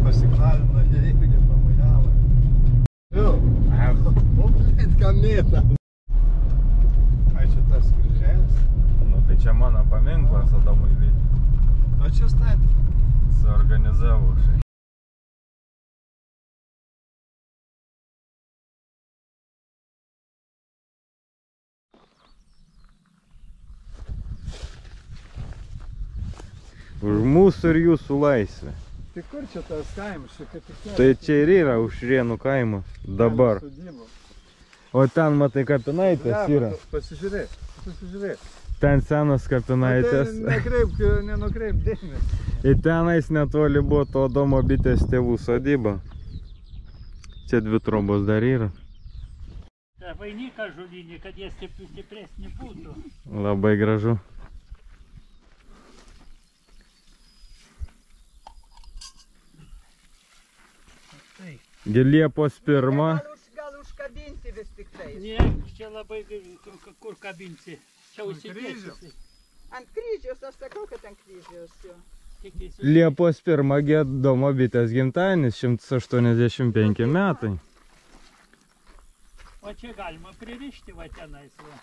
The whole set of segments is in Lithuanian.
pasikralino, jie irgi pamajavo. Jau, o blėt, kamėta. Ai, čia tas kryželis? Nu, tai čia mano paminklas Adamui Vytui. O čia statė? Suorganizavau šai. Už mūsų ir jūsų laisvę. Tai kur čia tas kaimas? Tai čia ir yra Aušrėnų kaimas dabar. O ten, matai, kapinaitės yra. Pasižiūrėk, pasižiūrėk. Ten senas kapinaitės. Nenukreip dėmesį. Ir tenais netoli buvo to Adomo bitės tėvų sodyba. Čia 2 trobos dar yra. Vainiką žulinį, kad jie stipresni būtų. Labai gražu. Liepos 1. Gal užkabinti vis tik tai. Ne, čia labai kur kabinsi. Čia užsidėsi. Ant kryžiaus, aš sakau, kad ant kryžiaus jo. Liepos 1 Adomo bitės gimtadienis, 185 metai. O čia galima pririšti va tenais. Va.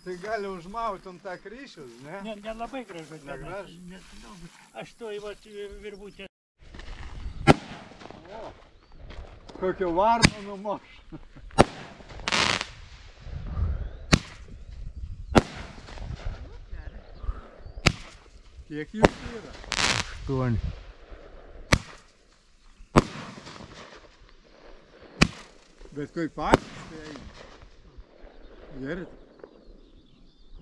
Tai gali užmauti ant tą kryžius, ne? Nelabai gražu. Negražu. Aš to į virbutę. Kokio varno numoš. Kiek jų yra? 8. Bet kaip patys tai eina. Gerit?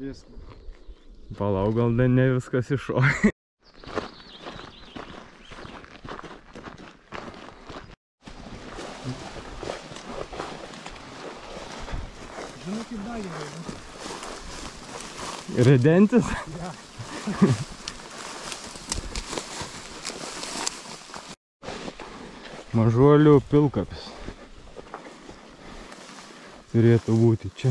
Viskas. Palauk, gal ne viskas iššoka. Žinau, kaip daginai. Ridentis? Ja. Mažuolių pilkapis. Turėtų būti čia.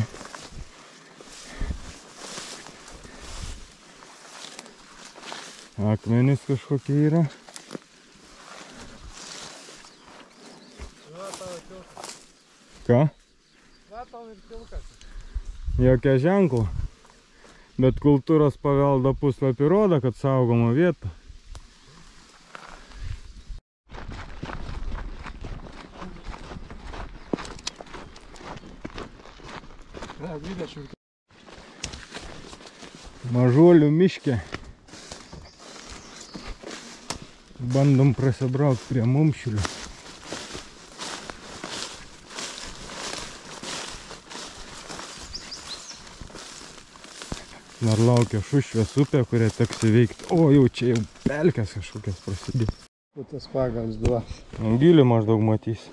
Akmenys kažkokie yra. Ką? Va tau ir pilkas. Jokio ženklo. Bet kultūros paveldo puslapį rodo, kad saugoma vieta. Ja, 20. Mažuolių miške. Bandom prasibraukti prie Mumšilių. Dar laukia Šušvės upė, kurią teks įveikti. O, jau čia jau pelkės kažkokias prasidėjo. O tas pagals duos. Gilį maždaug matys.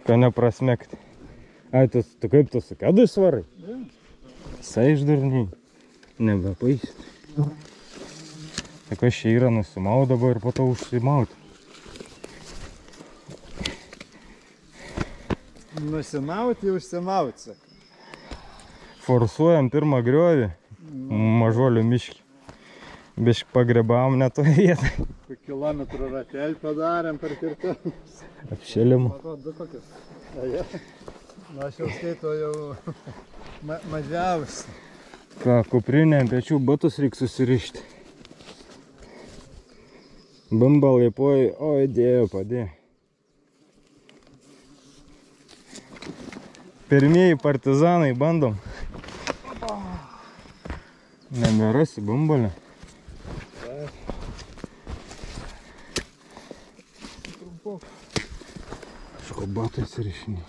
Ką neprasmekti. Ai, tu kaip tu su kedui svarai? Visai išdarniai. Nebepaisti. Tai kas čia yra, nusimau dabar ir po to užsimauti. Nusimauti, užsimauti. Forsuojam pirmą griovį. Mažuolių miškį. Bišk pagrebavom ne toje vietą. Kilometrų ratelį padarėm per kirtimus. Apšėlimą. Matau, 2 kokius. Na, aš jau skaito jau mažiausiai. Ką, kuprinė ant pečių batus reikia susirišti. Bamba laipoji, oi dėjo, padėjo. Pirmieji partizanai bandom. Neberasi bambalę. Kažko batai atsirišinė.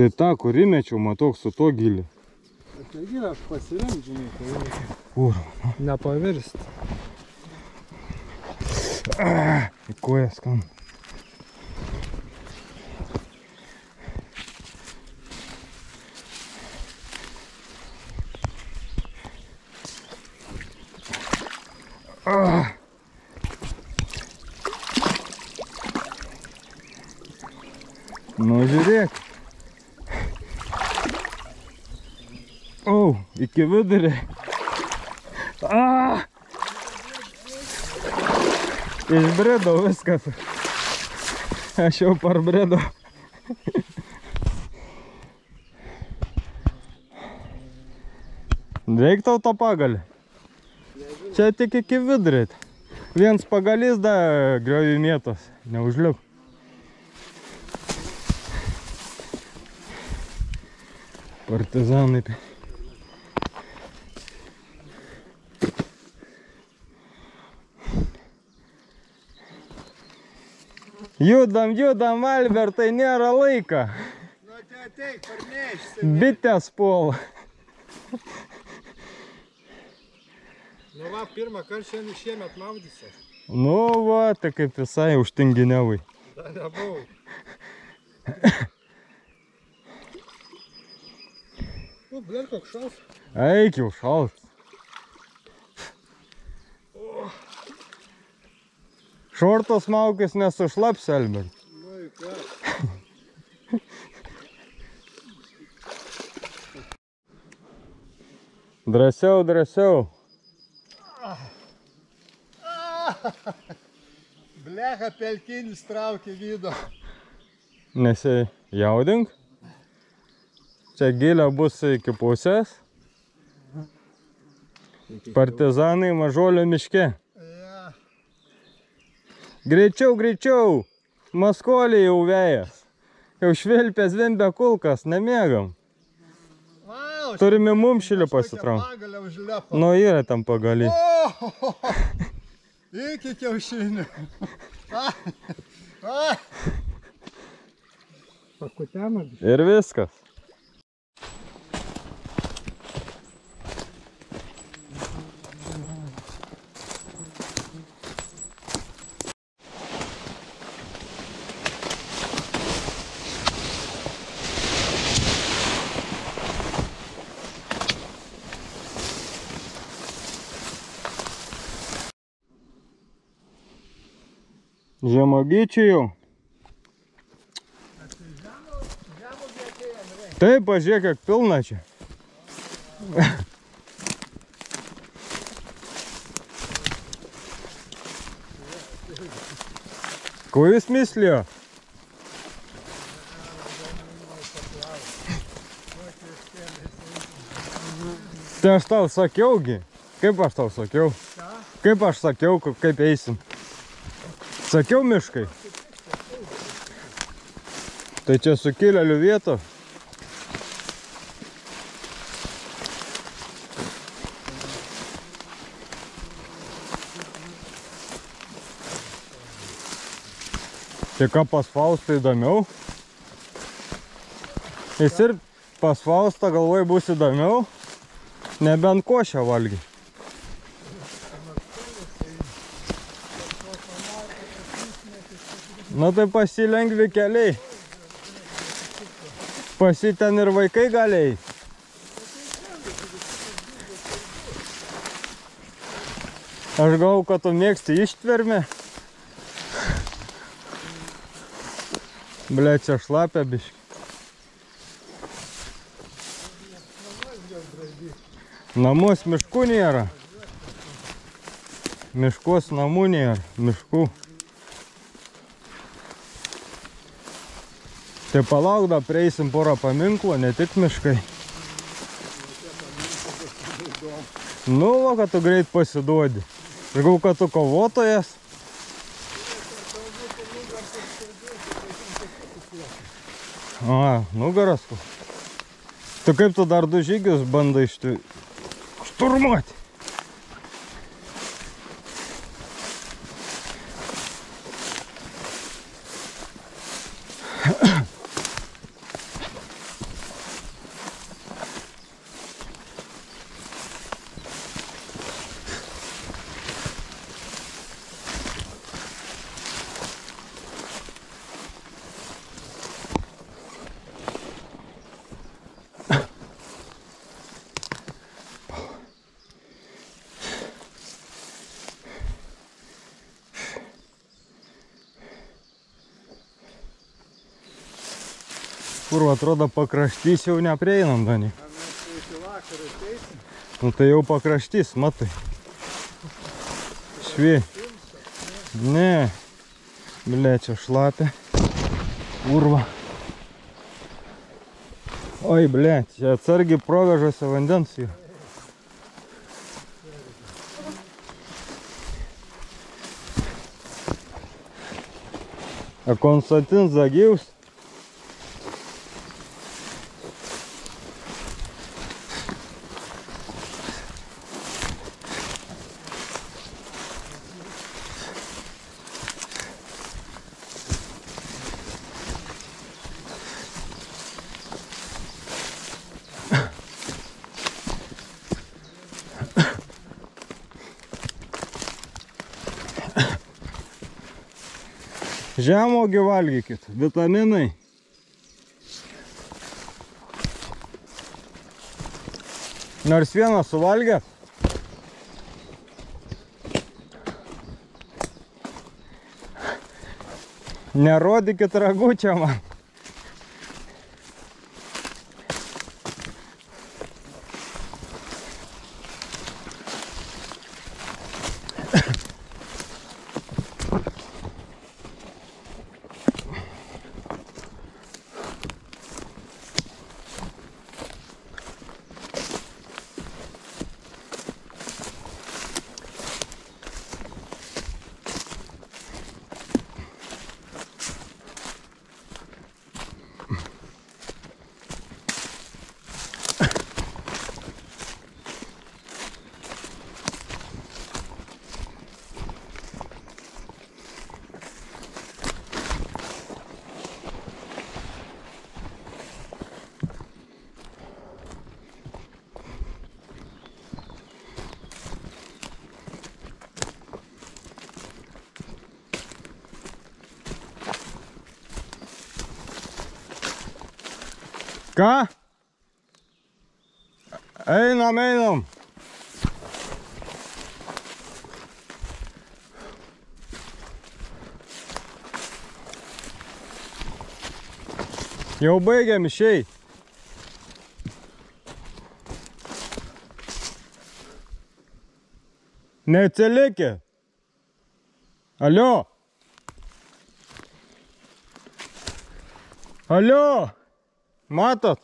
Tai tą, kur įmečiau, matau su to gilį. Tai gilį aš pasiremti, žinai. Kur? Nepavirsti. Į koją skam. Nu, žiūrėk. O, iki vidurio. Išbrido viskas. Aš jau parbrido. Reik tau to pagalį. Čia tik iki vidurėt. Viens pagalys da griovį mėtos. Neužliuk. Partizanai. Judam, Albertai, nėra laika. Nu, tai ateik, parnešsi. Bitės puola. Nu va, pirmą kartą šiemet maudysiu. Nu va, tai kaip visai užtinginiavai. Dar nebuvau. Nu, blėt, koks šals. Eik jau šalt. Šortos maukis nesušlaps, Albert. Nu, į ką. Drąsiau. Blecha pelkinis traukia vydo. Nesijaudink. Čia gilė bus iki pusės. Partizanai Mažolio miške. Ja. Greičiau. Maskolė jau vėjas. Jau švilpė zvimbė kulkas, nemiegam. Vau, Turime mumšilį pasitraukti. pagalę užlepo. Nu, yra tam pagalį. Iki kiaušinių. Pakutena. Ir viskas. Žemogyčiai jau. Taip, pažiūrėk, kiek pilna čia. Ko jūs myslėjo? Tai aš tau sakiaugi. Kaip aš tau sakiau? Kaip aš sakiau, kaip eisim? Sakiau miškai. Tai čia sukilėlių vietos. Čia ką pas Faustą įdomiau. Jis ir pas Faustą galvoj bus įdomiau. Nebent košę valgy. Nu tai pasilengvi keliai. Pasi ten ir vaikai gali eiti. Aš galvoju, kad tu mėgsti ištvermę. Ble, čia šlapia biški. Namus miškų nėra. Miškos namų nėra. Miškų. Tai palauk, da prieisim porą paminklų, ne tik miškai. Nu, va, kad tu greit pasiduodi. Žinau, kad tu kovotojas. A, nugaras. Tu kaip tu dar 2 žygius bandai šturmuoti? Kur atrodo pakraštys jau neprieinam, Dani. Nu tai jau pakraštys, matai. Ne. Bля, čia šlapia. Urva. Oi, bля, čia atsargiai provežose vandens yra. A Konstantin Zagėjus. Žemuogį valgykit, vitaminai. Nors vieną suvalgėt. Nerodykit ragučio man. Ką? Einam, einam. Jau baigiam išeit. Neatsilikit. Alio. Alio. Matot?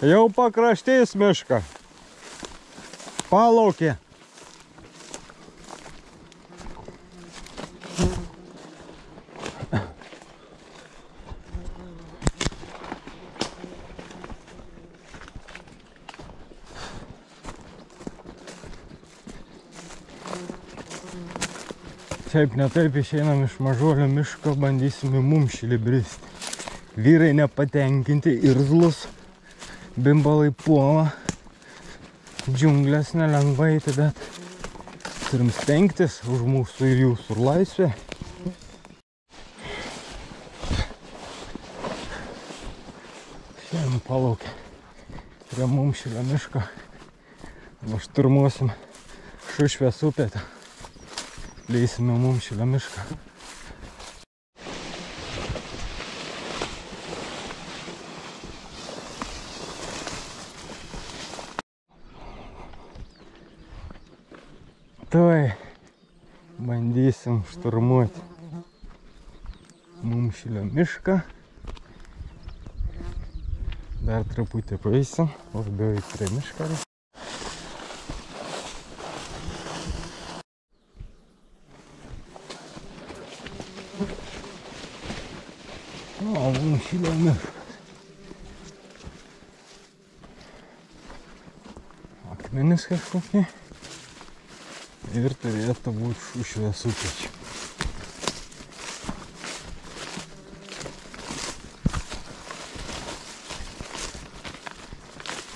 Jau pakraštys mišką. Palaukė. Taip ne taip išeinam iš Mažuolio miško, bandysim į Mumšilį bristi. Vyrai nepatenkinti, irzlus. Bimbalai puola, džiunglės nelengvai, bet turim stengtis už mūsų ir jūsų laisvę. Šiandien palaukia prie Mumšilio miško. Šturmuosim Šušvės upę, leisime Mumšilio mišką. Tuoj bandysim šturmuoti Mumšilio mišką. Dar truputį paeisim, o beveik prie miško. O, Mumšilio miškas. Akmenys kažkokie. Ir turėtų būti Šušvės upė.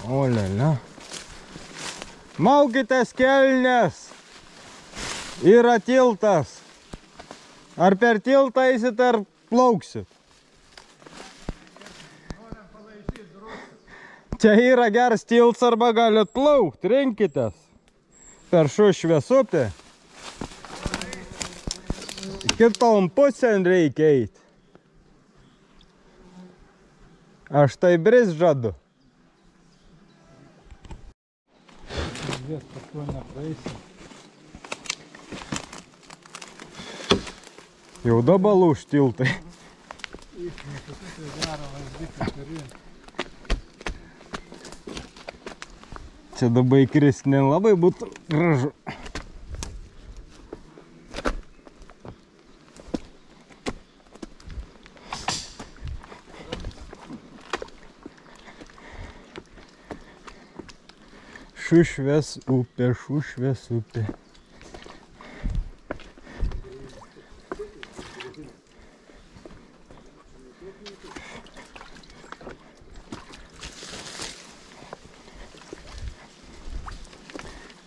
Olialia. Maukitės kelnes. Yra tiltas. Ar per tiltą eisit, ar plauksit? Čia yra geras tiltas, arba galit plaukt. Rinkitės. Per Šušvės upę. Kitom pusėn reikia eit. Aš tai bris žadu. Jau dabar lūž tiltai. Čia dabar įkrist nelabai būtų gražu. Šušvės upė, Šušvės upė.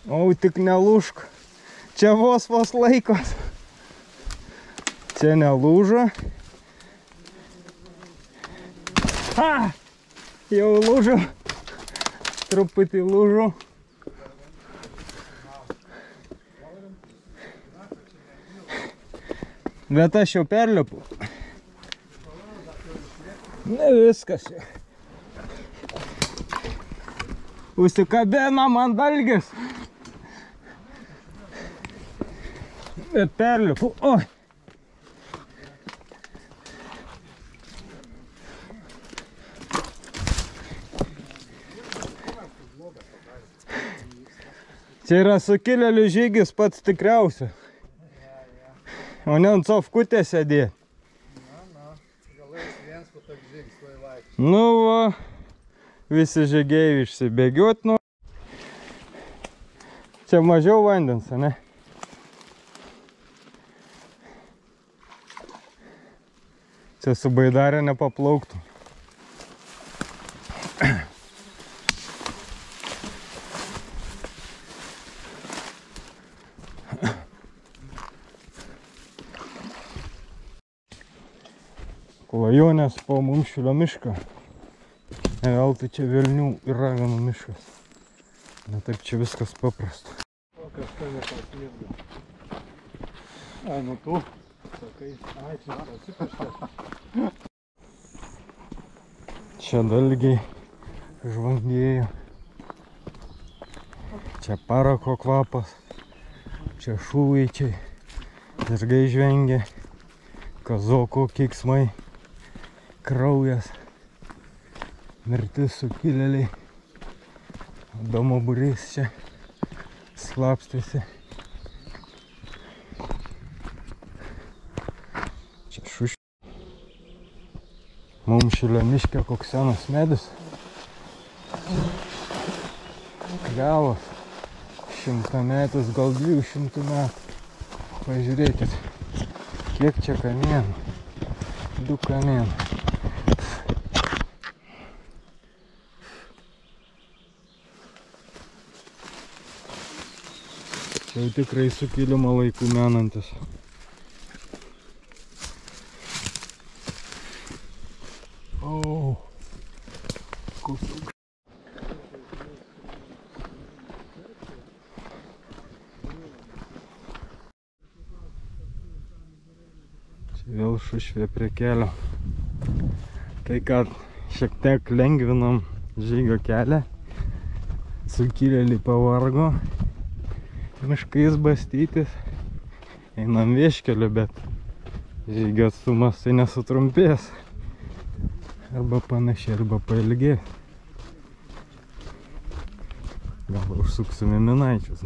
O, tik nelūžk. Čia vos laikos. Čia nelūžo. Ha! Jau lūžo. Truputį lūžo. Bet aš jau perlipu. Ne viskas jau. Užsikabina man dalgis. Bet perlipu. Oi. Čia yra sukilėlių žygis pats tikriausias. O ne ant sofkutė sėdė. Nu va, visi žygėjai išsibėgiot nu. Čia mažiau vandens, ne? Čia su baidarė nepaplauktų. Klajonės po Mumšilio mišką. Ne veltui čia Velnių ir Raganų miškas. Ne taip čia viskas paprasta. O kažką nepaslėpė. Ai, nu tu. Sakai, ai, čia pasipaškė. Čia dalgiai žvangėjo. Čia parako kvapas. Čia šūvaičiai. Žirgai žvengia. Kazoko kiksmai. Kraujas, mirtis sukilėliai, Adomo būrys čia slapstėsi. Čia Šušvė. Mumšilio miške koks senas medis. Klevas, 100 metus, gal 200 metų. Pažiūrėkit, kiek čia kamienų. 2 kamienų. Čia jau tikrai sukilimo laikų menantis. O. Čia vėl Šušvė prie kelio. Tai kad šiek tiek lengvinam žygio kelią. Sukilėliai pavargo. Miškais bastytis, einam vieškeliu, bet žygio atstumas tai nesutrumpės. Arba panašiai, arba pailgės. Gal užsuksime Minaičius.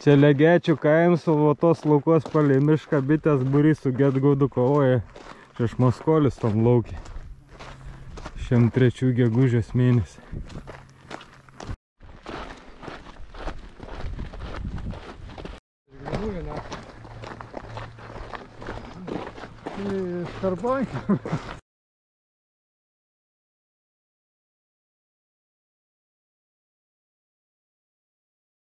Čia Legečių kaims, o tos laukos palei mišką bitės būrys su Gedgaudu kovoja. Prieš Maskolis tam laukė. 103 gegužės mėnesį. Skarbankė.